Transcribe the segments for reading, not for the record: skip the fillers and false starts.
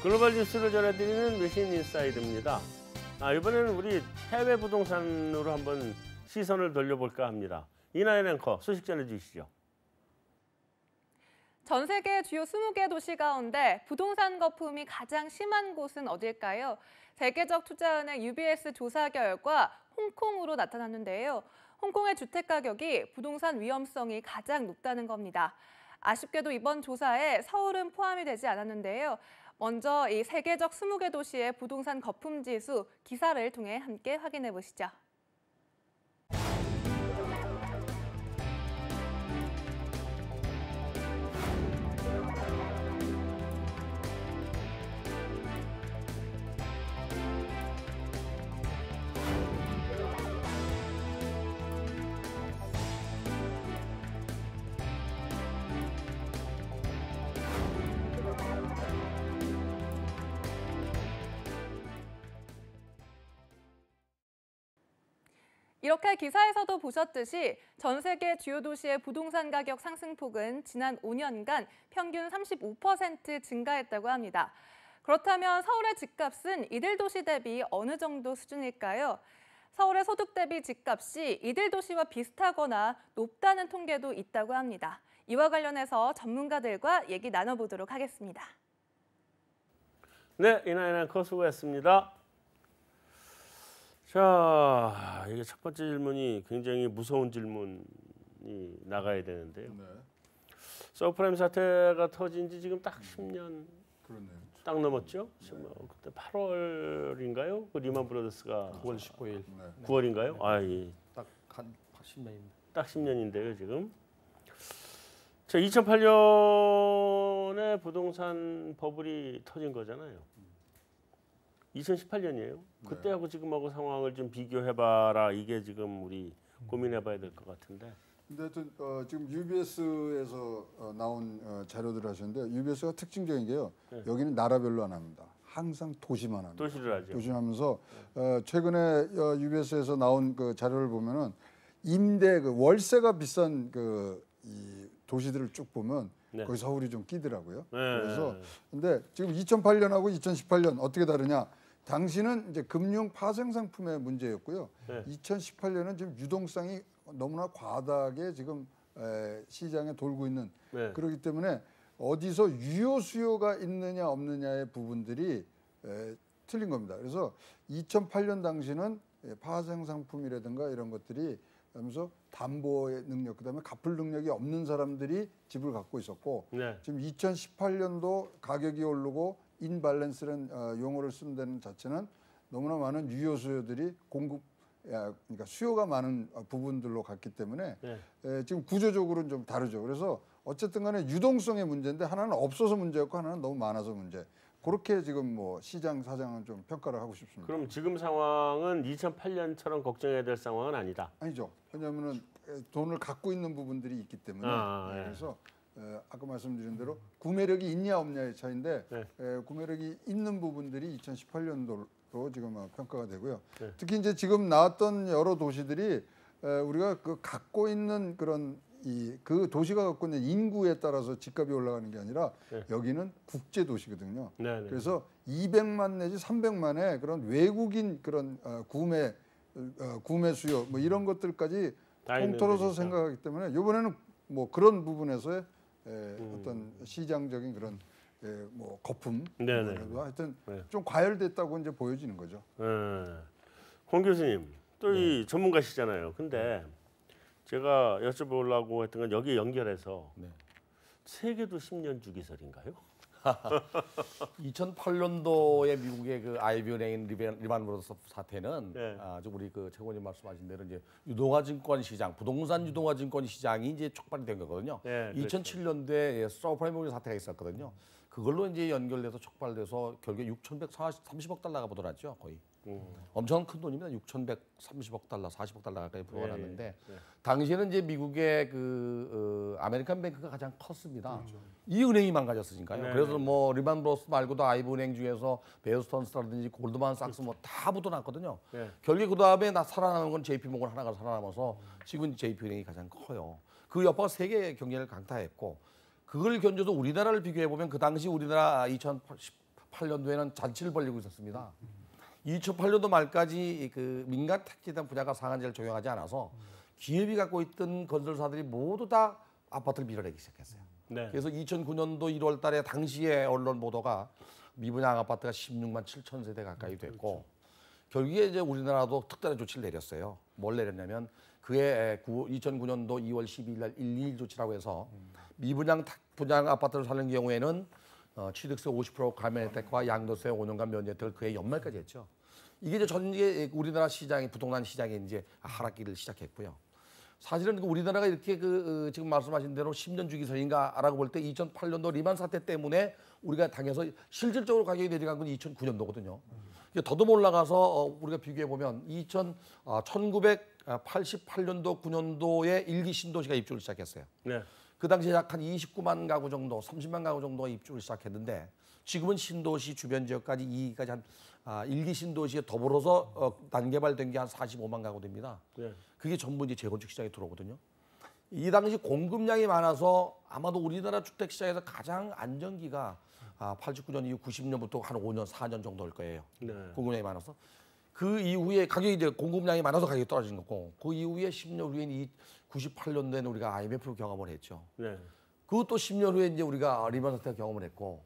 글로벌 뉴스를 전해드리는 외신 인사이드입니다. 이번에는 우리 해외 부동산으로 한번 시선을 돌려볼까 합니다. 이나연 앵커 소식 전해주시죠. 전 세계 주요 20개 도시 가운데 부동산 거품이 가장 심한 곳은 어딜까요? 세계적 투자은행 UBS 조사 결과 홍콩으로 나타났는데요. 홍콩의 주택 가격이 부동산 위험성이 가장 높다는 겁니다. 아쉽게도 이번 조사에 서울은 포함이 되지 않았는데요. 먼저 이 세계적 20개 도시의 부동산 거품 지수 기사를 통해 함께 확인해 보시죠. 이렇게 기사에서도 보셨듯이 전 세계 주요 도시의 부동산 가격 상승폭은 지난 5년간 평균 35% 증가했다고 합니다. 그렇다면 서울의 집값은 이들 도시 대비 어느 정도 수준일까요? 서울의 소득 대비 집값이 이들 도시와 비슷하거나 높다는 통계도 있다고 합니다. 이와 관련해서 전문가들과 얘기 나눠보도록 하겠습니다. 네, 이나연 앵커 수고했습니다. 자, 이게 첫 번째 질문이 굉장히 무서운 질문이 나가야 되는데요. 네. 서브프라임 사태가 터진 지 지금 딱 10년 그렇네요. 딱 넘었죠? 그때 8월인가요? 그 리만 브라더스가 9월 15일. 네. 9월인가요? 예. 딱 한 10년입니다. 딱 10년인데요, 지금. 자, 2008년에 부동산 버블이 터진 거잖아요. 2018년이에요. 그때하고 지금하고 상황을 좀 비교해봐라. 이게 지금 우리 고민해봐야 될 것 같은데. 근데 하여튼 지금 UBS에서 나온 자료들을 하셨는데 UBS가 특징적인 게요. 네. 여기는 나라별로 안 합니다. 항상 도시만 합니다. 도시를 하죠. 도시를 하면서 최근에 UBS에서 나온 그 자료를 보면은 임대 그 월세가 비싼 이 도시들을 쭉 보면 네. 거기 서울이 좀 끼더라고요. 네. 그래서 근데 지금 2008년하고 2018년 어떻게 다르냐? 당시는 이제 금융 파생 상품의 문제였고요. 네. 2018년은 지금 유동성이 너무나 과다하게 지금 시장에 돌고 있는 네. 그렇기 때문에 어디서 유효 수요가 있느냐 없느냐의 부분들이 틀린 겁니다. 그래서 2008년 당시는 파생 상품이라든가 이런 것들이 하면서 담보의 능력, 그다음에 갚을 능력이 없는 사람들이 집을 갖고 있었고 네. 지금 2018년도 가격이 오르고 인밸런스라는 용어를 쓴 데는 자체는 너무나 많은 유효 수요들이 그러니까 수요가 많은 부분들로 갔기 때문에 네. 지금 구조적으로는 좀 다르죠. 그래서 어쨌든 간에 유동성의 문제인데 하나는 없어서 문제였고 하나는 너무 많아서 문제. 그렇게 지금 뭐 시장 사장은 좀 평가를 하고 싶습니다. 그럼 지금 상황은 2008년처럼 걱정해야 될 상황은 아니다. 아니죠. 왜냐하면 돈을 갖고 있는 부분들이 있기 때문에 네. 그래서 아까 말씀드린 대로 구매력이 있냐 없냐의 차이인데 네. 구매력이 있는 부분들이 2018년도로 지금 평가가 되고요. 네. 특히 이제 지금 나왔던 여러 도시들이 우리가 그 갖고 있는 그런 그 도시가 갖고 있는 인구에 따라서 집값이 올라가는 게 아니라 네. 여기는 국제 도시거든요. 네, 네. 그래서 200만 내지 300만의 그런 외국인 그런 구매 수요 뭐 이런 것들까지 통틀어서 생각하기 때문에 이번에는 뭐 그런 부분에서의 어떤 시장적인 그런 뭐 거품, 네네. 하여튼 네. 좀 과열됐다고 이제 보여지는 거죠. 홍 교수님 또 이 전문가시잖아요. 근데 제가 여쭤보려고 했던 건 여기 연결해서 세계도 10년 주기설인가요? 2008년도에 미국의 그 IB은행 리만 브라더스 사태는 지금 우리 그 최고님 말씀하신 대로 이제 유동화 증권 시장, 부동산 유동화 증권 시장이 이제 촉발이 된 거거든요. 2007년도에 서브프라임 사태가 있었거든요. 그걸로 이제 연결돼서 촉발돼서 결국에 6,130억 달러가 부도났죠, 거의. 엄청 큰 돈입니다. 6,130억 달러, 40억 달러 가까이 부도났는데 당시에는 이제 미국의 그 아메리칸 뱅크가 가장 컸습니다. 그렇죠. 이 은행이 망가졌으니까요. 그래서 뭐 리만 브라더스 말고도 아이브 은행 중에서 베어스턴스라든지 골드만삭스 뭐 다 부도났거든요. 결국에 그 다음에 살아남은 건 JP 모건 하나가 살아남아서 지금 JP 은행이 가장 커요. 그 여파가 세계 경제를 강타했고 그걸 견뎌서 우리나라를 비교해 보면 그 당시 우리나라 2008년도에는 잔치를 벌이고 있었습니다. 2008년도 말까지 그 민간 택지에 대한 분양가 상한제를 적용하지 않아서 기업이 갖고 있던 건설사들이 모두 다 아파트를 밀어내기 시작했어요. 네. 그래서 2009년도 1월 달에 당시에 언론 보도가 미분양 아파트가 16만 7천 세대 가까이 됐고 결국에 이제 우리나라도 특단의 조치를 내렸어요. 뭘 내렸냐면 그해 2009년도 2월 12일 날 121 조치라고 해서 미분양 분양 아파트를 사는 경우에는 취득세 50% 감면 혜택과 양도세 5년간 면제 혜택을 그해 연말까지 했죠. 이게 이제 전체 우리나라 시장이 부동산 시장에 이제 하락기를 시작했고요. 사실은 우리나라가 이렇게 지금 말씀하신 대로 10년 주기설인가라고 볼 때 2008년도 리만 사태 때문에 우리가 당해서 실질적으로 가격이 내려간 건 2009년도거든요. 더듬어 올라가서 우리가 비교해 보면 1988년도 9년도에 일기 신도시가 입주를 시작했어요. 네. 그 당시에 약 한 29만 가구 정도, 30만 가구 정도가 입주를 시작했는데 지금은 신도시 주변 지역까지 이기까지 한 일기 신도시에 더불어서 단개발된 게 한 45만 가구 됩니다. 네. 그게 전부 이제 재건축 시장에 들어오거든요. 이 당시 공급량이 많아서 아마도 우리나라 주택 시장에서 가장 안정기가 89년 이후 90년부터 한 5년, 4년 정도일 거예요. 네. 공급량이 많아서. 그 이후에 가격이 이제 공급량이 많아서 가격이 떨어진 거고 그 이후에 10년 후에는 98년도에는 우리가 IMF를 경험을 했죠. 네. 그것도 10년 후에 이제 우리가 리만 사태 경험을 했고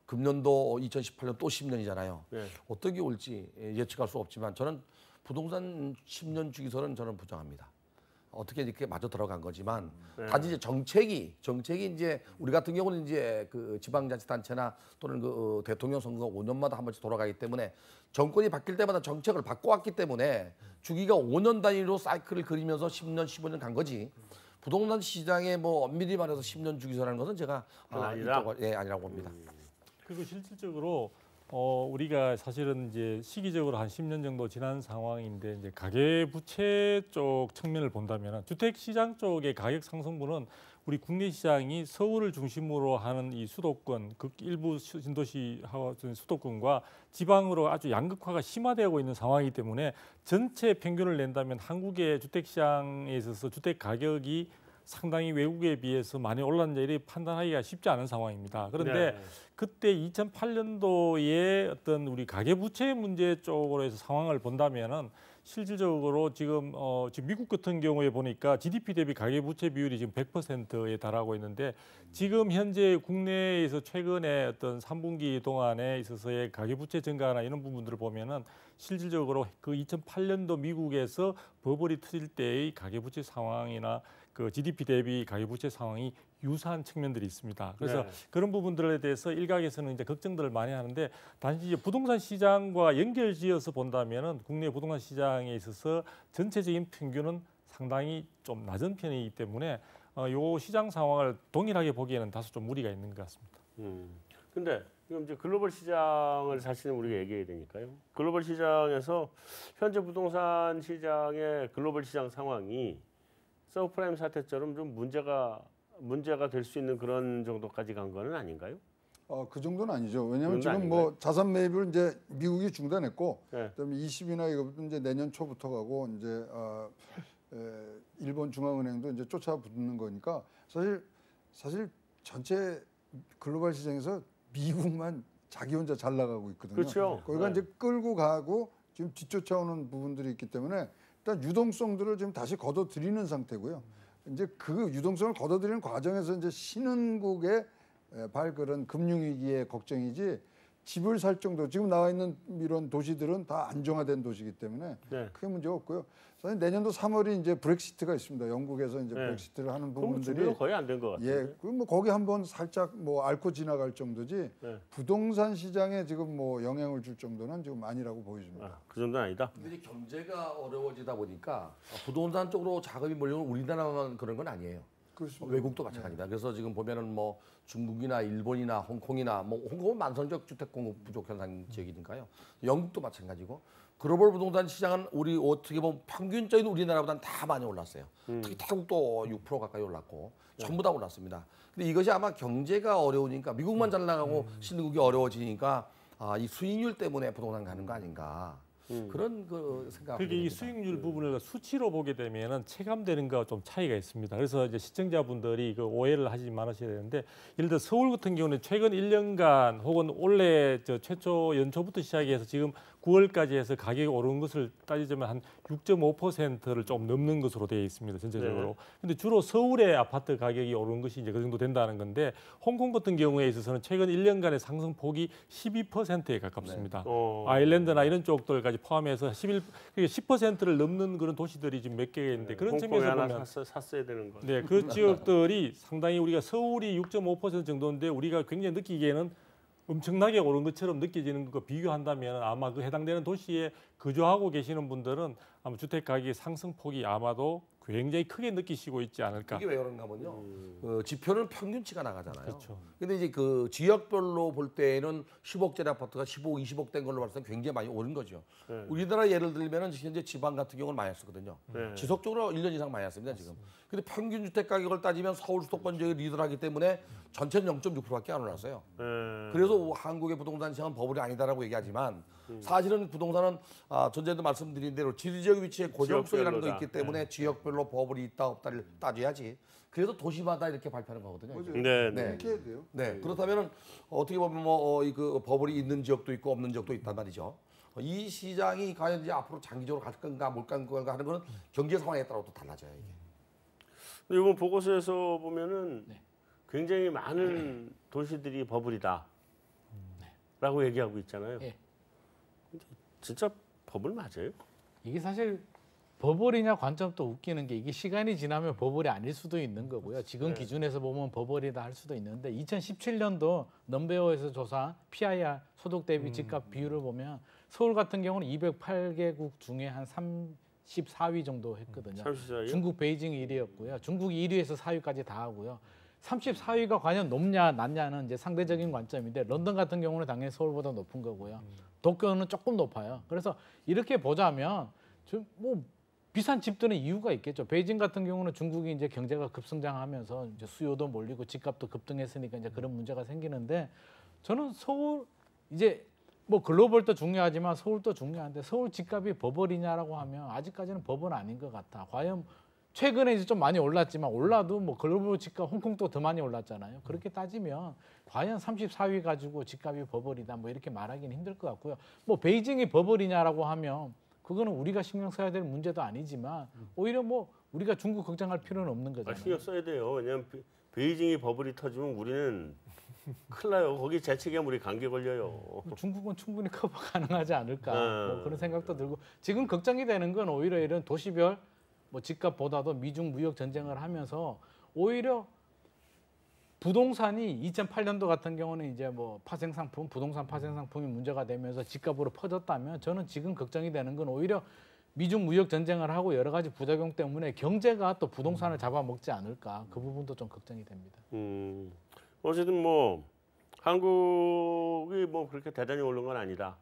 금년도 2018년 또 10년이잖아요. 네. 어떤 게 올지 예측할 수 없지만 저는 부동산 10년 주기설은 저는 부정합니다. 어떻게 이렇게 마저 들어간 거지만 네. 단지 이제 정책이 이제 우리 같은 경우는 이제 그 지방자치단체나 또는 그 대통령 선거가 5년마다 한 번씩 돌아가기 때문에 정권이 바뀔 때마다 정책을 바꿔왔기 때문에 주기가 5년 단위로 사이클을 그리면서 10년, 15년 간 거지. 부동산 시장에 뭐 엄밀히 말해서 10년 주기설하는 것은 제가 아니라고 봅니다. 그리고 실질적으로 우리가 사실은 이제 시기적으로 한 10년 정도 지난 상황인데 이제 가계부채 쪽 측면을 본다면 주택 시장 쪽의 가격 상승분은 우리 국내 시장이 서울을 중심으로 하는 이 수도권, 일부 신도시하고 수도권과 지방으로 아주 양극화가 심화되고 있는 상황이기 때문에 전체 평균을 낸다면 한국의 주택 시장에 있어서 주택 가격이 상당히 외국에 비해서 많이 올랐는지 이렇게 판단하기가 쉽지 않은 상황입니다. 그런데 네. 그때 2008년도에 어떤 우리 가계부채 문제 쪽으로 해서 상황을 본다면은 실질적으로 지금 미국 같은 경우에 보니까 GDP 대비 가계부채 비율이 지금 100%에 달하고 있는데 지금 현재 국내에서 최근에 어떤 3분기 동안에 있어서의 가계부채 증가나 이런 부분들을 보면은 실질적으로 그 2008년도 미국에서 버블이 터질 때의 가계부채 상황이나 그 GDP 대비 가계부채 상황이 유사한 측면들이 있습니다. 그래서 네. 그런 부분들에 대해서 일각에서는 이제 걱정들을 많이 하는데 단지 이제 부동산 시장과 연결지어서 본다면은 국내 부동산 시장에 있어서 전체적인 평균은 상당히 좀 낮은 편이기 때문에 요 시장 상황을 동일하게 보기에는 다소 좀 무리가 있는 것 같습니다. 근데 지금 이제 글로벌 시장을 사실은 우리가 얘기해야 되니까요. 글로벌 시장에서 현재 부동산 시장의 글로벌 시장 상황이 서브프라임 사태처럼 좀 문제가 될 수 있는 그런 정도까지 간 거는 아닌가요? 그 정도는 아니죠. 왜냐하면 지금 아닌가요? 뭐 자산 매입을 이제 미국이 중단했고, 네. 그다음에 20이나 이것도 이제 내년 초부터 가고 이제 일본 중앙은행도 이제 쫓아붙는 거니까 사실 전체 글로벌 시장에서 미국만 자기 혼자 잘 나가고 있거든요. 그렇죠. 거기가 네. 이제 끌고 가고 지금 뒤쫓아오는 부분들이 있기 때문에 일단 유동성들을 지금 다시 걷어들이는 상태고요. 이제 그 유동성을 걷어들이는 과정에서 이제 신흥국의 발걸은 금융위기의 걱정이지 집을 살 정도 지금 나와 있는 이런 도시들은 다 안정화된 도시이기 때문에 네. 크게 문제가 없고요. 사실 내년도 3월이 이제 브렉시트가 있습니다. 영국에서 이제 네. 브렉시트를 하는 그럼 부분들이 준비가 거의 안 된 것 같아요. 예, 그럼 뭐 거기 한번 살짝 뭐 앓고 지나갈 정도지 네. 부동산 시장에 지금 뭐 영향을 줄 정도는 지금 아니라고 보여집니다. 그 정도는 아니다. 근데 이제 경제가 어려워지다 보니까 부동산 쪽으로 자금이 몰려오는 우리나라만 그런 건 아니에요. 그렇습니다. 외국도 마찬가지다. 네. 그래서 지금 보면은 뭐 중국이나 일본이나 홍콩이나 뭐 홍콩은 만성적 주택 공급 부족 현상 지역이니까요. 영국도 마찬가지고 글로벌 부동산 시장은 우리 어떻게 보면 평균적인 우리나라보다는 다 많이 올랐어요. 특히 태국도 6% 가까이 올랐고 전부 다 올랐습니다. 근데 이것이 아마 경제가 어려우니까 미국만 잘 나가고 신흥국이 어려워지니까 이 수익률 때문에 부동산 가는 거 아닌가. 그런 그 생각. 그게 이 수익률 부분을 수치로 보게 되면은 체감되는 거와 좀 차이가 있습니다. 그래서 이제 시청자분들이 그 오해를 하지 말으셔야 되는데, 예를 들어 서울 같은 경우는 최근 1년간 혹은 올해 최초 연초부터 시작해서 지금 9월까지 해서 가격이 오른 것을 따지자면 한 6.5%를 좀 넘는 것으로 되어 있습니다, 전체적으로. 근데 주로 서울의 아파트 가격이 오른 것이 이제 그 정도 된다는 건데, 홍콩 같은 경우에 있어서는 최근 1년간의 상승폭이 12%에 가깝습니다. 아일랜드나 이런 쪽들까지 포함해서 10%를 넘는 그런 도시들이 지금 몇 개가 있는데, 그런 측면에서 보면 샀어야 되는 거. 네, 그 지역들이 상당히 우리가 서울이 6.5% 정도인데 우리가 굉장히 느끼기에는 엄청나게 오른 것처럼 느껴지는 것과 비교한다면 아마 그 해당되는 도시에 거주하고 계시는 분들은 아마 주택 가격의 상승폭이 아마도 굉장히 크게 느끼시고 있지 않을까. 이게 왜 그런가면요. 그 지표는 평균치가 나가잖아요. 그렇죠. 근데 이제 그 지역별로 볼 때는 10억짜리 아파트가 15, 20억 된 걸로 봤을 때 굉장히 많이 오른 거죠. 네. 우리나라 예를 들면은 현재 지방 같은 경우는 마이너스거든요. 네. 지속적으로 1년 이상 마이너스입니다, 지금. 근데 평균 주택 가격을 따지면 서울 수도권 지역이 리드를 하기 때문에 전체는 0.6%밖에 안 올랐어요. 그래서 한국의 부동산 시장은 버블이 아니다라고 얘기하지만 사실은 부동산은 전에도 말씀드린 대로 지리적 위치의 고정성이라는 거 있기 때문에 지역별로 버블이 있다 없다를 따져야지. 그래서 도시마다 이렇게 발표하는 거거든요. 네, 네. 이렇게 해야 돼요. 네. 그렇다면은 어떻게 보면 그 버블이 있는 지역도 있고 없는 지역도 있단 말이죠. 이 시장이 과연 이제 앞으로 장기적으로 갈 건가 못 갈 건가 하는 거는 경제 상황에 따라 또 달라져요, 이게. 근데 이번 보고서에서 보면은 굉장히 많은 도시들이 버블이다. 라고 얘기하고 있잖아요. 예. 근데 진짜 버블 맞아요? 이게 사실 버블이냐 관점도 웃기는 게 이게 시간이 지나면 버블이 아닐 수도 있는 거고요. 지금 기준에서 보면 버블이다 할 수도 있는데 2017년도 넘베어에서 조사한 PIR 소득 대비 집값 비율을 보면 서울 같은 경우는 208개국 중에 한 34위 정도 했거든요. 34위요? 중국 베이징 1위였고요. 중국이 1위에서 4위까지 다 하고요. 34위가 과연 높냐 낮냐는 이제 상대적인 관점인데 런던 같은 경우는 당연히 서울보다 높은 거고요. 도쿄는 조금 높아요. 그래서 이렇게 보자면 좀 뭐 비싼 집들은 이유가 있겠죠. 베이징 같은 경우는 중국이 이제 경제가 급성장하면서 이제 수요도 몰리고 집값도 급등했으니까 이제 그런 문제가 생기는데 저는 서울 이제 뭐 글로벌도 중요하지만 서울도 중요한데 서울 집값이 버블이냐라고 하면 아직까지는 버블은 아닌 것 같아. 과연 최근에 이제 좀 많이 올랐지만 올라도 뭐 글로벌 집값 홍콩도 더 많이 올랐잖아요. 그렇게 따지면 과연 34위 가지고 집값이 버블이다 뭐 이렇게 말하기는 힘들 것 같고요. 뭐 베이징이 버블이냐라고 하면 그거는 우리가 신경 써야 될 문제도 아니지만 오히려 뭐 우리가 중국 걱정할 필요는 없는 거잖아요. 신경 써야 돼요. 왜냐하면 베이징이 버블이 터지면 우리는 큰일 나요. 거기 재채기하면 우리 감기 걸려요. 중국은 충분히 커버 가능하지 않을까 뭐 그런 생각도 들고 지금 걱정이 되는 건 오히려 이런 도시별 뭐 집값보다도 미중 무역 전쟁을 하면서 오히려 부동산이 2008년도 같은 경우는 이제 뭐 파생 상품, 부동산 파생 상품이 문제가 되면서 집값으로 퍼졌다면 저는 지금 걱정이 되는 건 오히려 미중 무역 전쟁을 하고 여러 가지 부작용 때문에 경제가 또 부동산을 잡아먹지 않을까 그 부분도 좀 걱정이 됩니다. 어쨌든 뭐 한국이 뭐 그렇게 대단히 오른 건 아니다.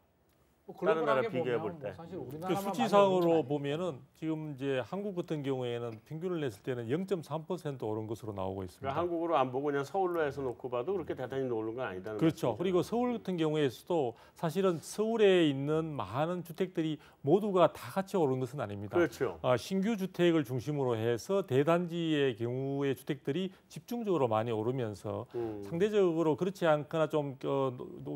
뭐 다른 나라 글로벌하게 비교해 보면 볼 때. 뭐 사실 그 우리나라만 수치상으로 보면은 지금 이제 한국 같은 경우에는 평균을 냈을 때는 0.3% 오른 것으로 나오고 있습니다. 그러니까 한국으로 안 보고 그냥 서울로 해서 놓고 봐도 그렇게 대단히 오른 건 아니다는 그렇죠. 말씀이죠. 그리고 서울 같은 경우에서도 사실은 서울에 있는 많은 주택들이 모두가 다 같이 오른 것은 아닙니다. 그렇죠. 신규 주택을 중심으로 해서 대단지의 경우의 주택들이 집중적으로 많이 오르면서 상대적으로 그렇지 않거나 좀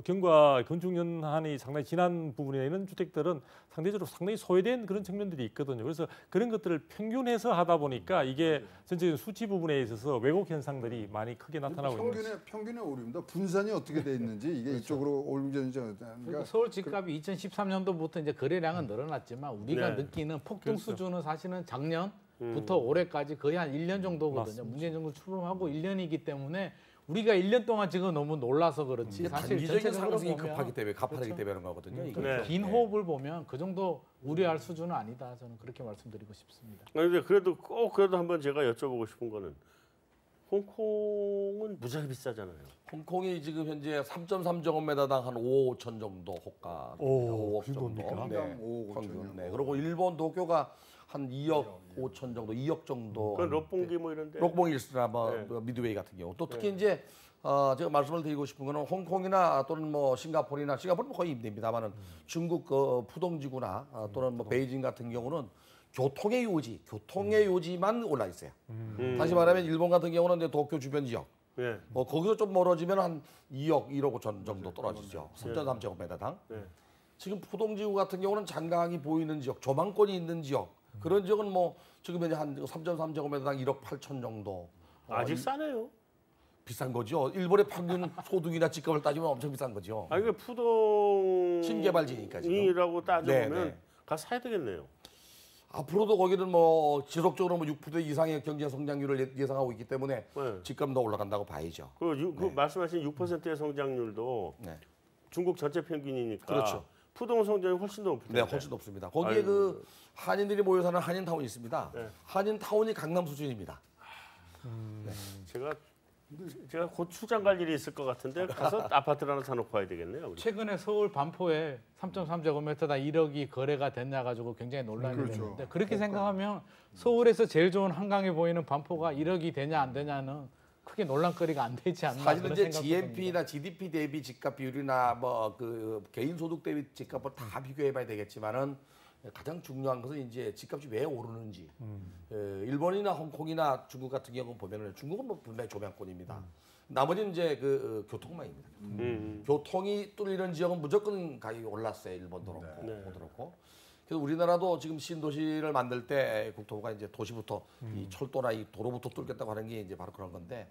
경과 건축 연한이 상당히 지난 부분에 있는 주택들은 상대적으로 상당히 소외된 그런 측면들이 있거든요. 그래서 그런 것들을 평균해서 하다 보니까 이게 전체적인 수치 부분에 있어서 왜곡 현상들이 많이 크게 나타나고 있는 거죠. 평균의 오류입니다. 분산이 어떻게 돼 있는지 이게 이쪽으로 오르는지 그러니까 서울 집값이 2013년도부터 이제 거래량은 늘어났지만 우리가 느끼는 폭등 수준은 사실은 작년부터 올해까지 거의 한 1년 정도거든요. 맞습니다. 문재인 정부 출범하고 1년이기 때문에 우리가 1년 동안 지금 너무 놀라서 그렇지 사실 단기적인 전체적으로 상승이 보면 급하기 때문에 가파르기 그렇죠. 때문에 그런 거거든요. 이게. 네. 긴 호흡을 보면 그 정도 우려할 수준은 아니다. 저는 그렇게 말씀드리고 싶습니다. 그런데 그래도 꼭 그래도 한번 제가 여쭤보고 싶은 거는 홍콩은 무지하게 비싸잖아요. 홍콩이 지금 현재 3.3제곱미터당 한 5억 5천 정도 호가. 오, 5억 그 정도. 정도입니까? 평당 5억 5천이요. 평균. 네. 그리고 일본 도쿄가 한 2억 5천 정도, 2억 정도. 그건 롯봉기 뭐 이런데. 록봉일스나 뭐 네. 미드웨이 같은 경우. 또 특히 이제 제가 말씀을 드리고 싶은 거는 홍콩이나 또는 뭐 싱가포르는 거의 힘듭니다만은 중국 그 푸동지구나 또는 뭐 베이징 같은 경우는 교통의 요지만 올라 있어요. 다시 말하면 일본 같은 경우는 이제 도쿄 주변 지역, 뭐 거기서 좀 멀어지면 한 2억 5천 정도 떨어지죠. 3.3제곱미터당. 지금 푸동지구 같은 경우는 장강이 보이는 지역, 조망권이 있는 지역, 그런 지역은 뭐 지금 이제 한 3.3제곱미터당 1억 8천 정도. 아직 싸네요. 비싼 거죠. 일본의 평균 소득이나 집값을 따지면 엄청 비싼 거죠. 아 이게 푸동 신개발지니까 지금. 이라고 따져보면 네, 네. 가서 사야 되겠네요. 앞으로도 거기는 뭐 지속적으로 뭐 6% 이상의 경제 성장률을 예상하고 있기 때문에 집값 더 올라간다고 봐야죠. 그 말씀하신 6%의 성장률도 중국 전체 평균이니까 그렇죠. 푸동 성장이 훨씬 더 높을 텐데. 네, 훨씬 높습니다. 거기에 그 한인들이 모여 사는 한인타운이 있습니다. 한인타운이 강남 수준입니다. 제가 곧 출장 갈 일이 있을 것 같은데 가서 아파트를 하나 사놓고 와야 되겠네요. 우리. 최근에 서울 반포에 3.3제곱미터당 1억이 거래가 됐나 가지고 굉장히 논란이 됐는데 그렇게 생각하면 서울에서 제일 좋은 한강이 보이는 반포가 1억이 되냐 안 되냐는 크게 논란거리가 안 되지 않나. 사실은 이제 GNP나 GDP 대비 집값 비율이나 뭐 그 개인 소득 대비 집값을 다 비교해봐야 되겠지만은 가장 중요한 것은 이제 집값이 왜 오르는지. 일본이나 홍콩이나 중국 같은 경우는 보면은 중국은 뭐 분명히 조명권입니다. 나머지는 이제 그 교통망입니다. 교통이 뚫리는 지역은 무조건 가격이 올랐어요. 일본도 그렇고, 홍콩도 그렇고. 그래서 우리나라도 지금 신도시를 만들 때 국토부가 이제 도시부터 이 철도나 이 도로부터 뚫겠다고 하는 게 이제 바로 그런 건데,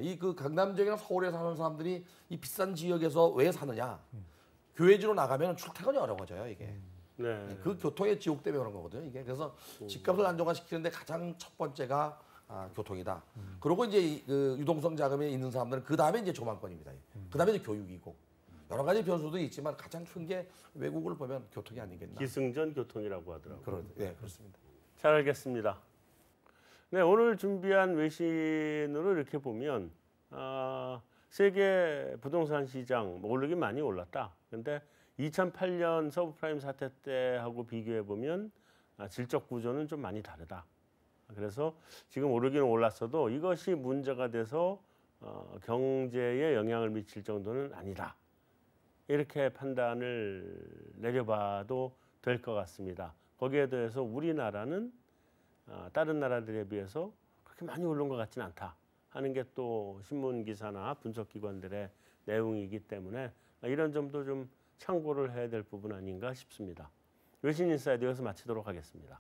이 그 강남 지역이나 서울에 사는 사람들이 이 비싼 지역에서 왜 사느냐? 교외지로 나가면 출퇴근이 어려워져요 이게. 그 교통의 지옥 때문에 그런 거거든요 이게. 그래서 집값을 안정화시키는데 가장 첫 번째가 교통이다. 그리고 이제 그 유동성 자금이 있는 사람들은 그 다음에 이제 조망권입니다. 그 다음에 이제 교육이고 여러 가지 변수도 있지만 가장 큰 게 외국을 보면 교통이 아니겠나. 기승전 교통이라고 하더라고요. 네, 그렇습니다. 잘 알겠습니다. 네, 오늘 준비한 외신으로 이렇게 보면 세계 부동산 시장 오르긴 많이 올랐다. 근데 2008년 서브프라임 사태 때하고 비교해 보면 질적 구조는 좀 많이 다르다. 그래서 지금 오르기는 올랐어도 이것이 문제가 돼서 경제에 영향을 미칠 정도는 아니다. 이렇게 판단을 내려봐도 될 것 같습니다. 거기에 대해서 우리나라는 다른 나라들에 비해서 그렇게 많이 오른 것 같지는 않다 하는 게 또 신문 기사나 분석 기관들의 내용이기 때문에 이런 점도 좀 참고를 해야 될 부분 아닌가 싶습니다. 외신 인사이드 여기서 마치도록 하겠습니다.